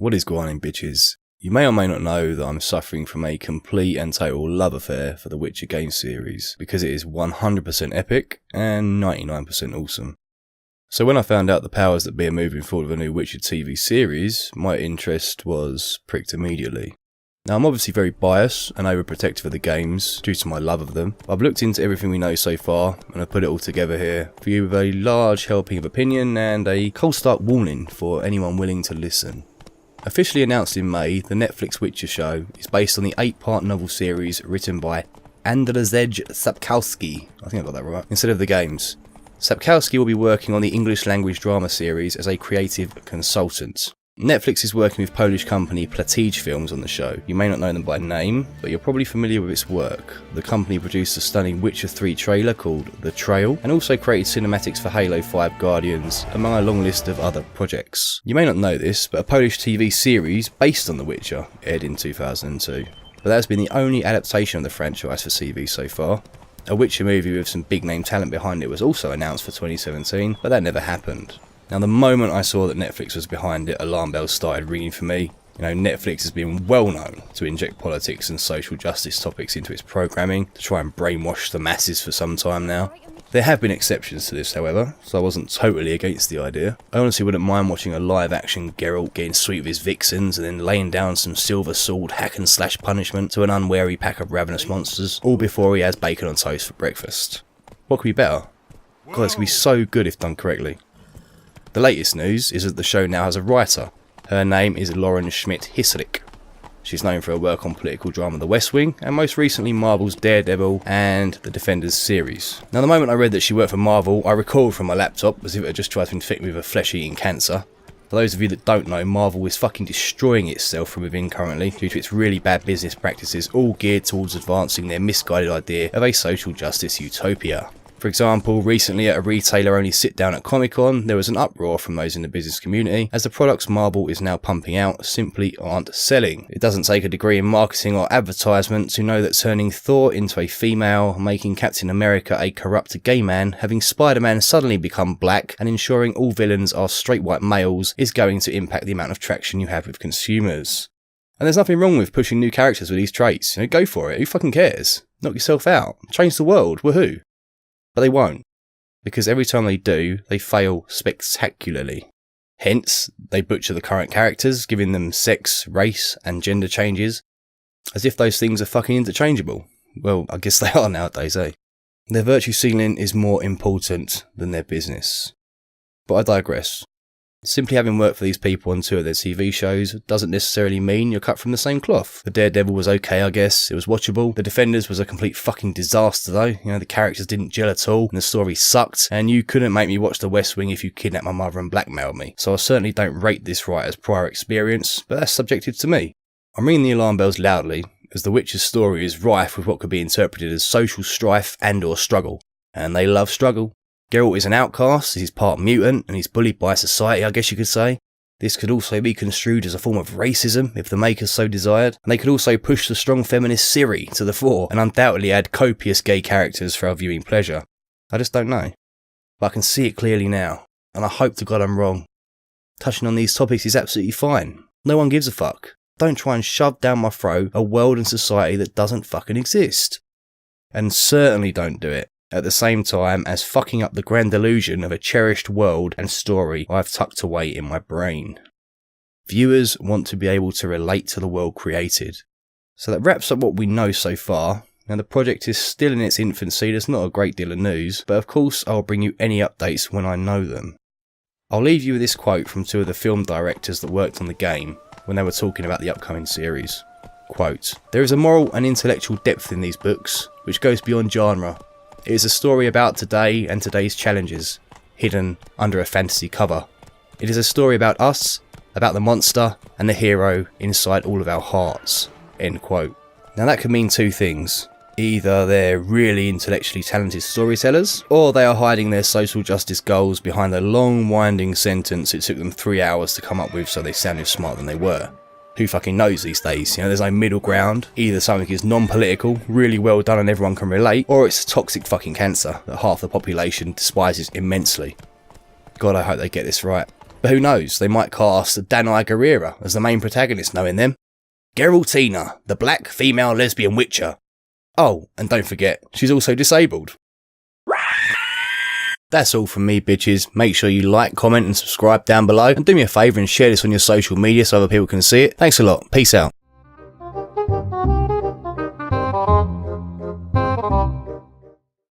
What is going on, bitches? You may or may not know that I'm suffering from a complete and total love affair for the Witcher game series, because it is 100% epic and 99% awesome. So when I found out the powers that be are moving forward with a new Witcher TV series, my interest was pricked immediately. Now I'm obviously very biased and overprotective of the games due to my love of them. I've looked into everything we know so far and I've put it all together here for you with a large helping of opinion and a cold start warning for anyone willing to listen. Officially announced in May, the Netflix Witcher show is based on the 8-part novel series written by Andrzej Sapkowski, I think I got that right, instead of the games. Sapkowski will be working on the English language drama series as a creative consultant. Netflix is working with Polish company BITCHEZZZ Films on the show. You may not know them by name, but you're probably familiar with its work. The company produced a stunning Witcher 3 trailer called The Trail, and also created cinematics for Halo 5 Guardians, among a long list of other projects. You may not know this, but a Polish TV series based on The Witcher aired in 2002. But that has been the only adaptation of the franchise for TV so far. A Witcher movie with some big name talent behind it was also announced for 2017, but that never happened. Now the moment I saw that Netflix was behind it, alarm bells started ringing for me. You know, Netflix has been well known to inject politics and social justice topics into its programming to try and brainwash the masses for some time now. There have been exceptions to this, however, so I wasn't totally against the idea. I honestly wouldn't mind watching a live action Geralt getting sweet with his vixens and then laying down some silver sword hack and slash punishment to an unwary pack of ravenous monsters, all before he has bacon on toast for breakfast. What could be better? God, this could be so good if done correctly. The latest news is that the show now has a writer. Her name is Lauren Schmidt-Hissrich. She's known for her work on political drama The West Wing, and most recently Marvel's Daredevil and the Defenders series. Now the moment I read that she worked for Marvel, I recoiled from my laptop as if it had just tried to infect me with a flesh-eating cancer. For those of you that don't know, Marvel is fucking destroying itself from within currently due to its really bad business practices, all geared towards advancing their misguided idea of a social justice utopia. For example, recently at a retailer-only sit-down at Comic-Con, there was an uproar from those in the business community as the products Marvel is now pumping out simply aren't selling. It doesn't take a degree in marketing or advertisement to know that turning Thor into a female, making Captain America a corrupt gay man, having Spider-Man suddenly become black, and ensuring all villains are straight white males is going to impact the amount of traction you have with consumers. And there's nothing wrong with pushing new characters with these traits. You know, go for it. Who fucking cares? Knock yourself out. Change the world. Woohoo. But they won't, because every time they do, they fail spectacularly. Hence, they butcher the current characters, giving them sex, race, and gender changes, as if those things are fucking interchangeable. Well, I guess they are nowadays, eh? Their virtue signaling is more important than their business. But I digress. Simply having worked for these people on 2 of their TV shows doesn't necessarily mean you're cut from the same cloth. The Daredevil was okay, I guess. It was watchable. The Defenders was a complete fucking disaster though. You know, the characters didn't gel at all and the story sucked, and you couldn't make me watch The West Wing if you kidnapped my mother and blackmailed me. So I certainly don't rate this writer's prior experience, but that's subjective to me. I'm ringing the alarm bells loudly, as The Witcher's story is rife with what could be interpreted as social strife and or struggle. And they love struggle. Geralt is an outcast, he's part mutant, and he's bullied by society, I guess you could say. This could also be construed as a form of racism, if the makers so desired, and they could also push the strong feminist Ciri to the fore, and undoubtedly add copious gay characters for our viewing pleasure. I just don't know. But I can see it clearly now, and I hope to God I'm wrong. Touching on these topics is absolutely fine. No one gives a fuck. Don't try and shove down my throat a world and society that doesn't fucking exist. And certainly don't do it at the same time as fucking up the grand illusion of a cherished world and story I've tucked away in my brain. Viewers want to be able to relate to the world created. So that wraps up what we know so far. Now the project is still in its infancy, there's not a great deal of news, but of course I'll bring you any updates when I know them. I'll leave you with this quote from 2 of the film directors that worked on the game when they were talking about the upcoming series. Quote, "There is a moral and intellectual depth in these books, which goes beyond genre. It is a story about today and today's challenges, hidden under a fantasy cover. It is a story about us, about the monster, and the hero inside all of our hearts." End quote. Now that could mean 2 things. Either they're really intellectually talented storytellers, or they are hiding their social justice goals behind the long winding sentence it took them 3 hours to come up with so they sounded smarter than they were. Who fucking knows these days? You know, there's no middle ground. Either something is non-political, really well done and everyone can relate, or it's toxic fucking cancer that half the population despises immensely. God, I hope they get this right. But who knows, they might cast Danai Gurira as the main protagonist, knowing them. Geraltina, the black female lesbian witcher. Oh, and don't forget, she's also disabled. That's all from me, bitches. Make sure you like, comment and subscribe down below, and do me a favour and share this on your social media so other people can see it. Thanks a lot. Peace out.